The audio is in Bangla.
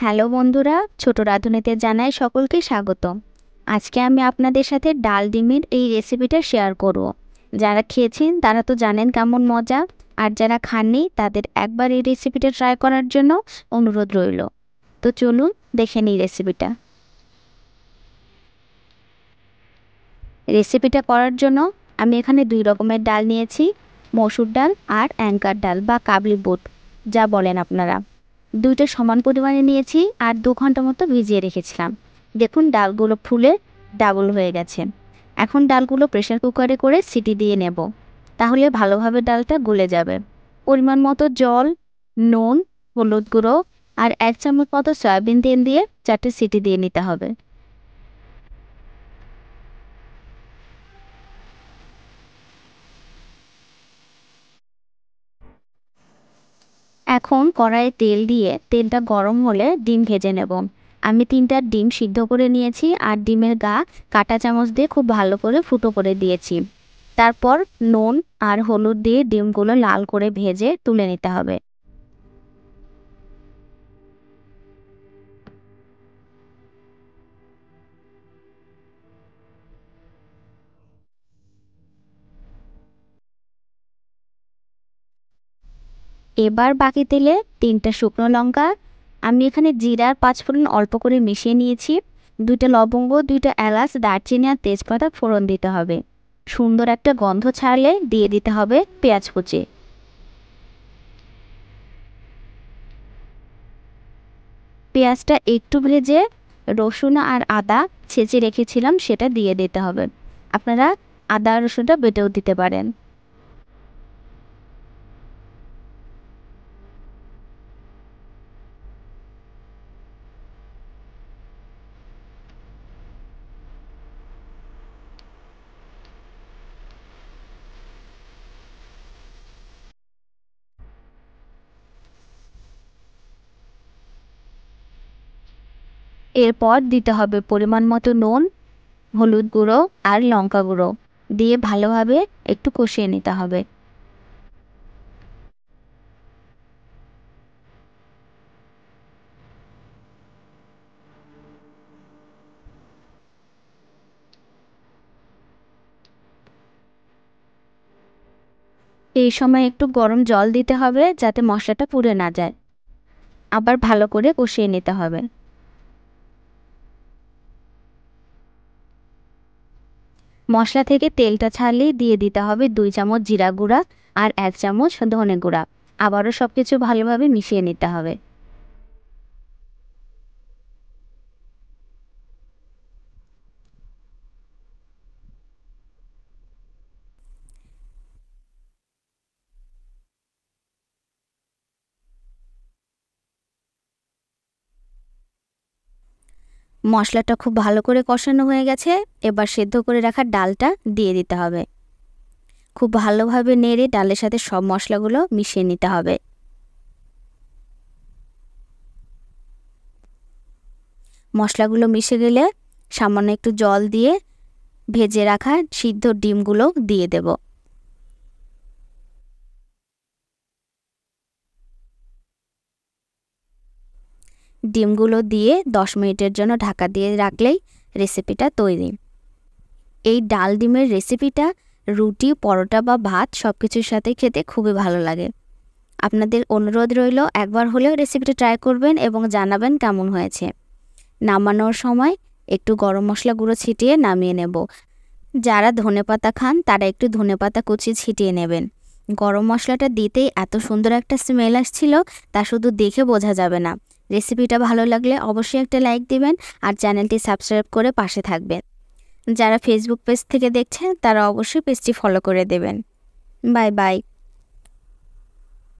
হ্যালো বন্ধুরা, ছোট রাঁধুনিতে জানাই সকলকে স্বাগত। আজকে আমি আপনাদের সাথে ডাল ডিমের এই রেসিপিটা শেয়ার করব। যারা খেয়েছেন তারা তো জানেন কেমন মজা, আর যারা খাননি তাদের একবার এই রেসিপিটা ট্রাই করার জন্য অনুরোধ রইল। তো চলুন দেখে নিই রেসিপিটা করার জন্য আমি এখানে 2 রকমের ডাল নিয়েছি, মসুর ডাল আর অ্যাঙ্কার ডাল বা কাবলি বুট যা বলেন আপনারা। দুইটা সমান পরিমাণে নিয়েছি আর 2 ঘন্টা মতো ভিজিয়ে রেখেছিলাম। দেখুন ডালগুলো ফুলে ডাবল হয়ে গেছে। এখন ডালগুলো প্রেসার কুকারে করে সিটি দিয়ে নেব, তাহলে ভালোভাবে ডালটা গলে যাবে। পরিমাণ মতো জল, নুন, হলুদ গুঁড়ো আর 1 চামচ মতো সয়াবিন তেল দিয়ে 4টে সিটি দিয়ে নিতে হবে। এখন কড়াইয়ে তেল দিয়ে তেলটা গরম হলে ডিম ভেজে নেব। আমি 3টা ডিম সিদ্ধ করে নিয়েছি আর ডিমের গা কাঁটা চামচ দিয়ে খুব ভালো করে ফুটো করে দিয়েছি। তারপর নুন আর হলুদ দিয়ে ডিমগুলো লাল করে ভেজে তুলে নিতে হবে। এবার বাকি তেলে 3টা শুকনো লঙ্কা, আমি এখানে জিরা আর 5 ফোড়ন অল্প করে মিশিয়ে নিয়েছি। 2টা লবঙ্গ, 2টা এলাচ, দারচিনি আর তেজপাতা ফোড়ন দিতে হবে। সুন্দর একটা গন্ধ ছাড়লে দিয়ে দিতে হবে পেঁয়াজ কুচি। পেঁয়াজটা একটু ভেজে রসুন আর আদা ছেঁচে রেখেছিলাম সেটা দিয়ে দিতে হবে। আপনারা আদা রসুনটা বেটেও দিতে পারেন। এরপর দিতে হবে পরিমাণ মতো নুন, হলুদ গুঁড়ো আর লঙ্কা গুঁড়ো দিয়ে ভালোভাবে একটু কষিয়ে নিতে হবে। এই সময় একটু গরম জল দিতে হবে যাতে মশলাটা পুড়ে না যায়। আবার ভালো করে কষিয়ে নিতে হবে। মশলা থেকে তেলটা ছাড়লেই দিয়ে দিতে হবে 2 চামচ জিরা গুঁড়া আর 1 চামচ ধনে গুঁড়া। আবারও সবকিছু ভালোভাবে মিশিয়ে নিতে হবে। মশলাটা খুব ভালো করে কষানো হয়ে গেছে। এবার সেদ্ধ করে রাখা ডালটা দিয়ে দিতে হবে। খুব ভালোভাবে নেড়ে ডালের সাথে সব মশলাগুলো মিশিয়ে নিতে হবে। মশলাগুলো মিশে গেলে সামান্য একটু জল দিয়ে ভেজে রাখা সিদ্ধ ডিমগুলো দিয়ে দেব। ডিমগুলো দিয়ে 10 মিনিটের জন্য ঢাকা দিয়ে রাখলেই রেসিপিটা তৈরি। এই ডাল ডিমের রেসিপিটা রুটি, পরোটা বা ভাত সব কিছুর সাথে খেতে খুবই ভালো লাগে। আপনাদের অনুরোধ রইল একবার হলেও রেসিপিটা ট্রাই করবেন এবং জানাবেন কেমন হয়েছে। নামানোর সময় একটু গরম মশলা গুঁড়ো ছিটিয়ে নামিয়ে নেব। যারা ধনেপাতা খান তারা একটু ধনেপাতা কুচি ছিটিয়ে নেবেন। গরম মশলাটা দিতেই এত সুন্দর একটা স্মেল আসছিল, তা শুধু দেখে বোঝা যাবে না। রেসিপিটা ভালো লাগলে অবশ্যই একটা লাইক দিবেন আর চ্যানেলটি সাবস্ক্রাইব করে পাশে থাকবেন। যারা ফেসবুক পেজ থেকে দেখছেন তারা অবশ্যই পেজটি ফলো করে দেবেন। Bye bye.